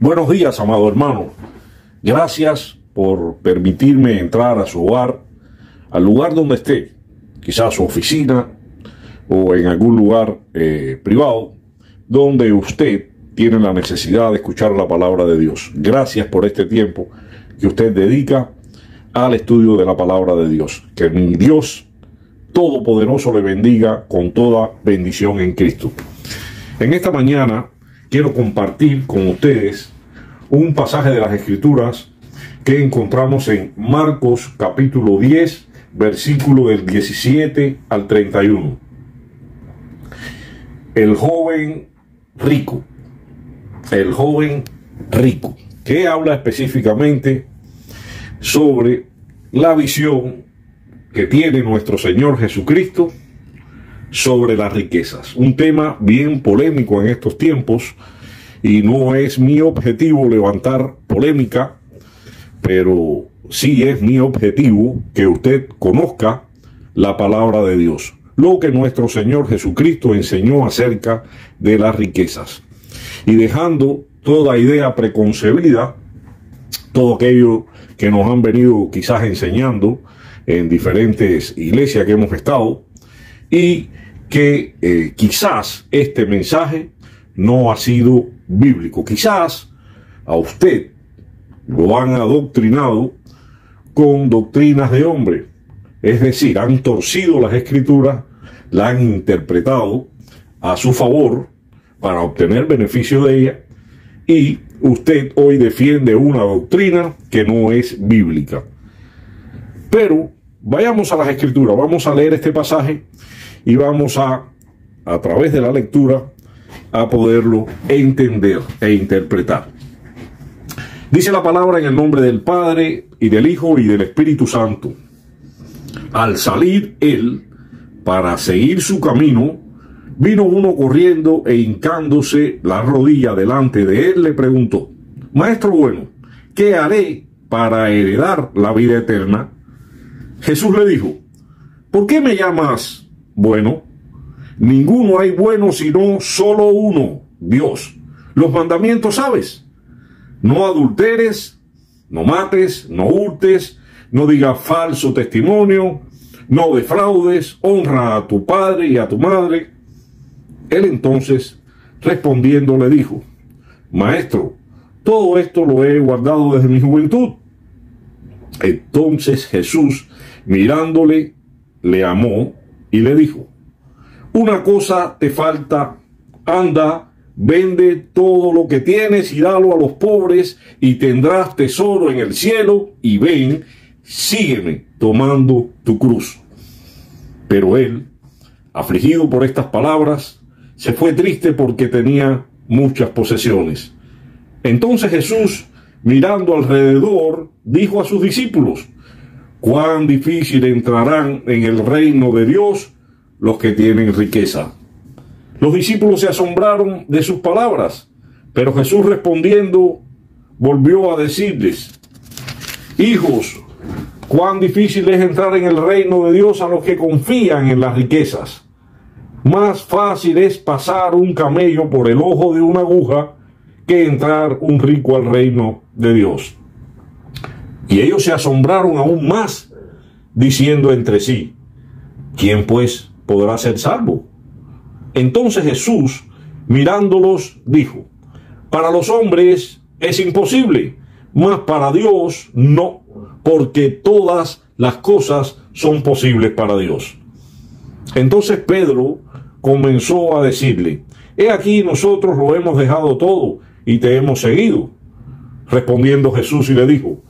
Buenos días, amado hermano. Gracias por permitirme entrar a su hogar, al lugar donde esté, quizás su oficina o en algún lugar privado, donde usted tiene la necesidad de escuchar la palabra de Dios. Gracias por este tiempo que usted dedica al estudio de la palabra de Dios. Que mi Dios Todopoderoso le bendiga con toda bendición en Cristo. En esta mañana quiero compartir con ustedes un pasaje de las Escrituras que encontramos en Marcos capítulo 10, versículo del 17 al 31. El joven rico. El joven rico, que habla específicamente sobre la visión que tiene nuestro Señor Jesucristo sobre las riquezas. Un tema bien polémico en estos tiempos, y no es mi objetivo levantar polémica, pero sí es mi objetivo que usted conozca la palabra de Dios, lo que nuestro Señor Jesucristo enseñó acerca de las riquezas, y dejando toda idea preconcebida, todo aquello que nos han venido quizás enseñando en diferentes iglesias que hemos estado, y que quizás este mensaje no ha sido bíblico. Quizás a usted lo han adoctrinado con doctrinas de hombre, es decir, han torcido las Escrituras, la han interpretado a su favor para obtener beneficio de ella, y usted hoy defiende una doctrina que no es bíblica. Pero vayamos a las Escrituras, vamos a leer este pasaje y vamos a través de la lectura, a poderlo entender e interpretar. Dice la palabra en el nombre del Padre, y del Hijo, y del Espíritu Santo. Al salir él para seguir su camino, vino uno corriendo e hincándose la rodilla delante de él, le preguntó: Maestro bueno, ¿qué haré para heredar la vida eterna? Jesús le dijo: ¿por qué me llamas bueno? Ninguno hay bueno sino solo uno, Dios. Los mandamientos sabes: no adulteres, no mates, no hurtes, no digas falso testimonio, no defraudes, honra a tu padre y a tu madre. Él entonces, respondiendo, le dijo: Maestro, todo esto lo he guardado desde mi juventud. Entonces Jesús, mirándole, le amó y le dijo: una cosa te falta, anda, vende todo lo que tienes y dalo a los pobres, y tendrás tesoro en el cielo, y ven, sígueme tomando tu cruz. Pero él, afligido por estas palabras, se fue triste porque tenía muchas posesiones. Entonces Jesús, mirando alrededor, dijo a sus discípulos: cuán difícil entrarán en el reino de Dios los que tienen riqueza. Los discípulos se asombraron de sus palabras, pero Jesús respondiendo volvió a decirles: hijos, cuán difícil es entrar en el reino de Dios a los que confían en las riquezas. Más fácil es pasar un camello por el ojo de una aguja que entrar un rico al reino de Dios. Y ellos se asombraron aún más, diciendo entre sí: ¿quién pues podrá ser salvo? Entonces Jesús, mirándolos, dijo: para los hombres es imposible, mas para Dios no, porque todas las cosas son posibles para Dios. Entonces Pedro comenzó a decirle: he aquí, nosotros lo hemos dejado todo y te hemos seguido. Respondiendo Jesús y le dijo: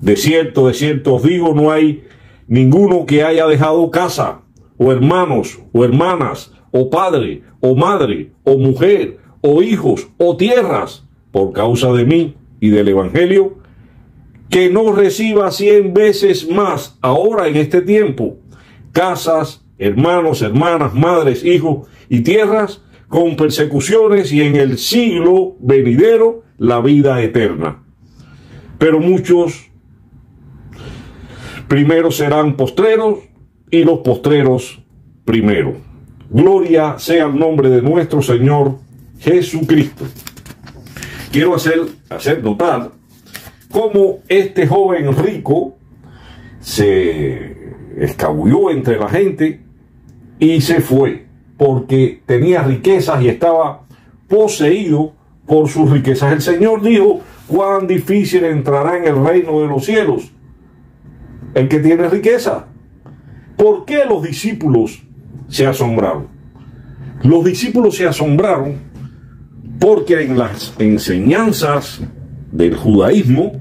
de cierto os digo, no hay ninguno que haya dejado casa, o hermanos, o hermanas, o padre, o madre, o mujer, o hijos, o tierras, por causa de mí y del Evangelio, que no reciba 100 veces más ahora en este tiempo, casas, hermanos, hermanas, madres, hijos y tierras, con persecuciones, y en el siglo venidero la vida eterna. Pero muchos primero serán postreros, y los postreros primero. Gloria sea el nombre de nuestro Señor Jesucristo. quiero hacer notar cómo este joven rico se escabulló entre la gente y se fue porque tenía riquezas y estaba poseído por sus riquezas. El Señor dijo: cuán difícil entrará en el reino de los cielos el que tiene riqueza. ¿Por qué los discípulos se asombraron? Los discípulos se asombraron porque en las enseñanzas del judaísmo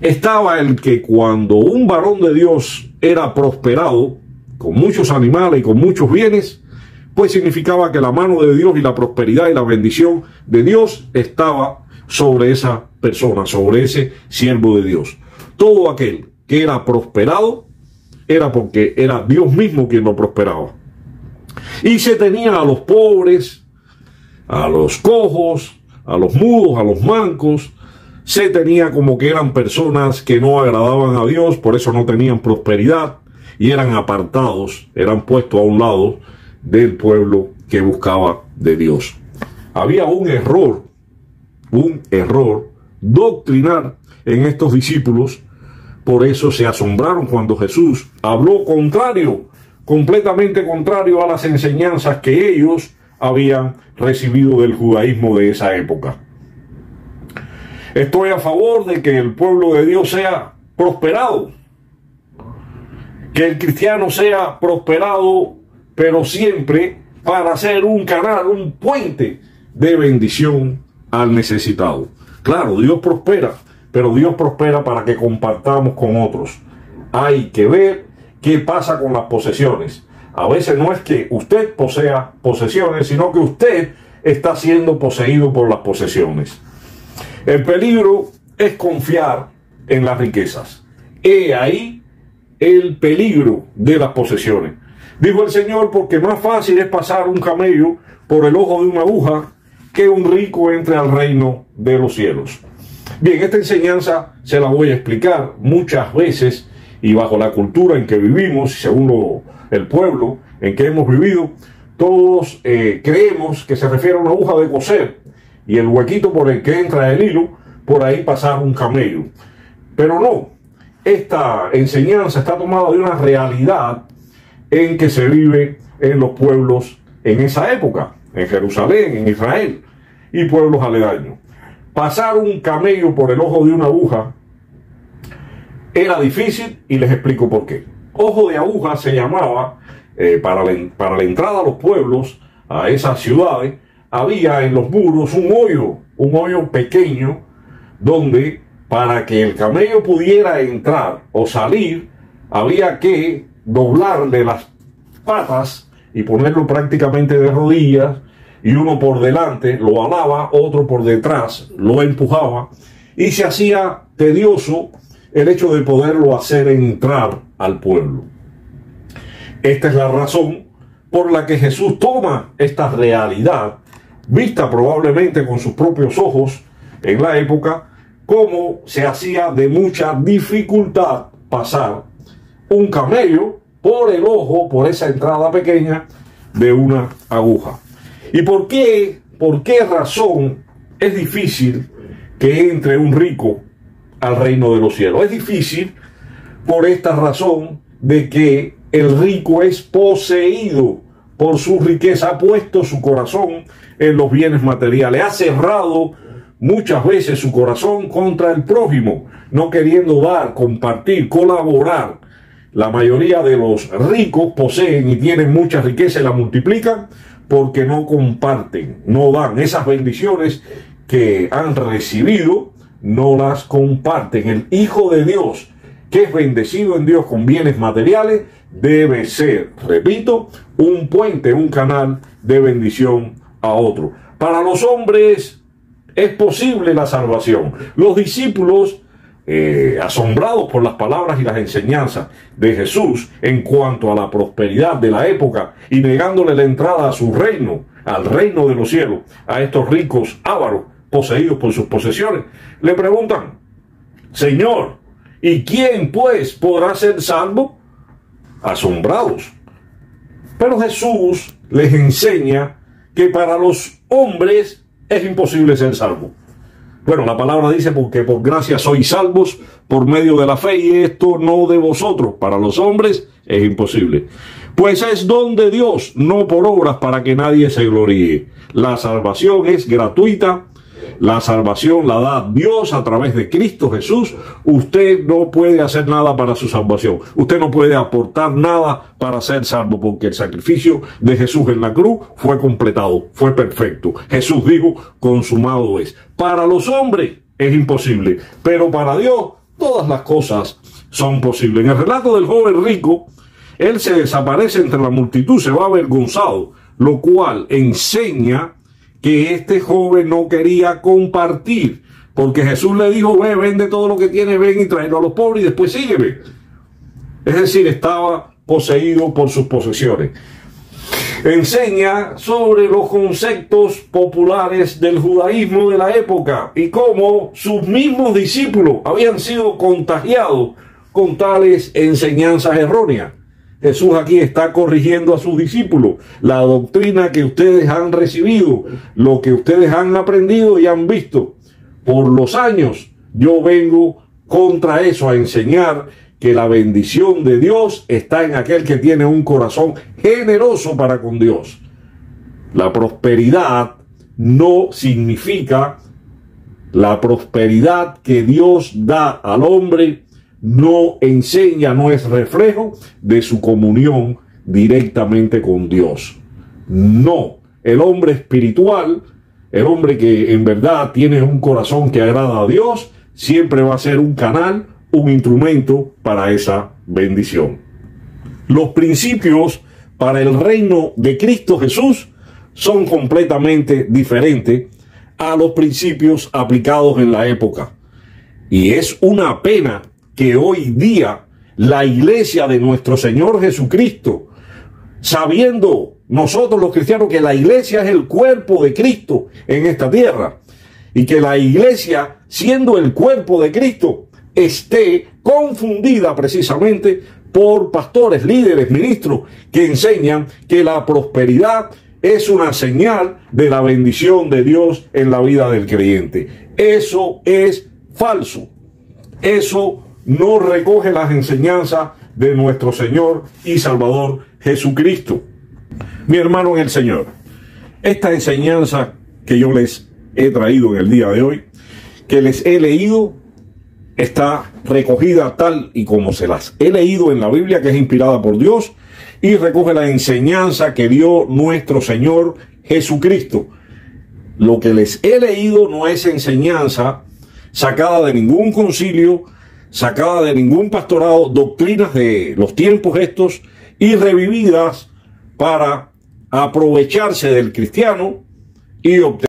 estaba el que cuando un varón de Dios era prosperado con muchos animales y con muchos bienes, pues significaba que la mano de Dios y la prosperidad y la bendición de Dios estaba sobre esa persona, sobre ese siervo de Dios. Todo aquel que era prosperado era porque era Dios mismo quien lo prosperaba. Y se tenía a los pobres, a los cojos, a los mudos, a los mancos. Se tenía como que eran personas que no agradaban a Dios, por eso no tenían prosperidad y eran apartados, eran puestos a un lado del pueblo que buscaba de Dios. Había un error doctrinal en estos discípulos. Por eso se asombraron cuando Jesús habló completamente contrario a las enseñanzas que ellos habían recibido del judaísmo de esa época. Estoy a favor de que el pueblo de Dios sea prosperado, que el cristiano sea prosperado, pero siempre para ser un canal, un puente de bendición al necesitado. Claro, Dios prospera, pero Dios prospera para que compartamos con otros. Hay que ver qué pasa con las posesiones. A veces no es que usted posea posesiones, sino que usted está siendo poseído por las posesiones. El peligro es confiar en las riquezas. He ahí el peligro de las posesiones. Dijo el Señor: porque más fácil es pasar un camello por el ojo de una aguja que un rico entre al reino de los cielos. Bien, esta enseñanza se la voy a explicar muchas veces, y bajo la cultura en que vivimos, según el pueblo en que hemos vivido, todos creemos que se refiere a una aguja de coser y el huequito por el que entra el hilo, por ahí pasar un camello. Pero no, esta enseñanza está tomada de una realidad en que se vive en los pueblos en esa época, en Jerusalén, en Israel y pueblos aledaños. Pasar un camello por el ojo de una aguja era difícil, y les explico por qué. Ojo de aguja se llamaba, para la entrada a los pueblos, a esas ciudades, había en los muros un hoyo pequeño, donde para que el camello pudiera entrar o salir, había que doblarle las patas y ponerlo prácticamente de rodillas, y uno por delante lo alaba, otro por detrás lo empujaba, y se hacía tedioso el hecho de poderlo hacer entrar al pueblo. Esta es la razón por la que Jesús toma esta realidad, vista probablemente con sus propios ojos en la época, como se hacía de mucha dificultad pasar un camello por el ojo, por esa entrada pequeña de una aguja. ¿Y por qué razón es difícil que entre un rico al reino de los cielos? Es difícil por esta razón de que el rico es poseído por su riqueza, ha puesto su corazón en los bienes materiales, ha cerrado muchas veces su corazón contra el prójimo, no queriendo dar, compartir, colaborar. La mayoría de los ricos poseen y tienen mucha riqueza y la multiplican porque no comparten, no dan esas bendiciones que han recibido, no las comparten. El Hijo de Dios, que es bendecido en Dios con bienes materiales, debe ser, repito, un puente, un canal de bendición a otro. Para los hombres es posible la salvación. Los discípulos, asombrados por las palabras y las enseñanzas de Jesús en cuanto a la prosperidad de la época y negándole la entrada a su reino, al reino de los cielos, a estos ricos ávaros poseídos por sus posesiones, le preguntan: Señor, ¿y quién pues podrá ser salvo? Asombrados. Pero Jesús les enseña que para los hombres es imposible ser salvo. Bueno, la palabra dice, porque por gracia sois salvos por medio de la fe, y esto no de vosotros, para los hombres es imposible. Pues es don de Dios, no por obras, para que nadie se gloríe. La salvación es gratuita. La salvación la da Dios a través de Cristo Jesús. Usted no puede hacer nada para su salvación. Usted no puede aportar nada para ser salvo, porque el sacrificio de Jesús en la cruz fue completado, fue perfecto. Jesús dijo, consumado es. Para los hombres es imposible, pero para Dios todas las cosas son posibles. En el relato del joven rico, él se desaparece entre la multitud, se va avergonzado, lo cual enseña que este joven no quería compartir, porque Jesús le dijo, ve, vende todo lo que tienes, ven y tráelo a los pobres y después sígueme. Es decir, estaba poseído por sus posesiones. Enseña sobre los conceptos populares del judaísmo de la época y cómo sus mismos discípulos habían sido contagiados con tales enseñanzas erróneas. Jesús aquí está corrigiendo a sus discípulos. La doctrina que ustedes han recibido, lo que ustedes han aprendido y han visto por los años, yo vengo contra eso a enseñar que la bendición de Dios está en aquel que tiene un corazón generoso para con Dios. La prosperidad no significa la prosperidad que Dios da al hombre. No enseña, no es reflejo de su comunión directamente con Dios. No, el hombre espiritual, el hombre que en verdad tiene un corazón que agrada a Dios, siempre va a ser un canal, un instrumento para esa bendición. Los principios para el reino de Cristo Jesús son completamente diferentes a los principios aplicados en la época. Y es una pena que hoy día la iglesia de nuestro Señor Jesucristo, sabiendo nosotros los cristianos que la iglesia es el cuerpo de Cristo en esta tierra, y que la iglesia, siendo el cuerpo de Cristo, esté confundida precisamente por pastores, líderes, ministros que enseñan que la prosperidad es una señal de la bendición de Dios en la vida del creyente. Eso es falso. Eso no recoge las enseñanzas de nuestro Señor y Salvador Jesucristo. Mi hermano en el Señor, esta enseñanza que yo les he traído en el día de hoy, que les he leído, está recogida tal y como se las he leído en la Biblia, que es inspirada por Dios, y recoge la enseñanza que dio nuestro Señor Jesucristo. Lo que les he leído no es enseñanza sacada de ningún concilio, sacada de ningún pastorado, doctrinas de los tiempos estos y revividas para aprovecharse del cristiano y obtener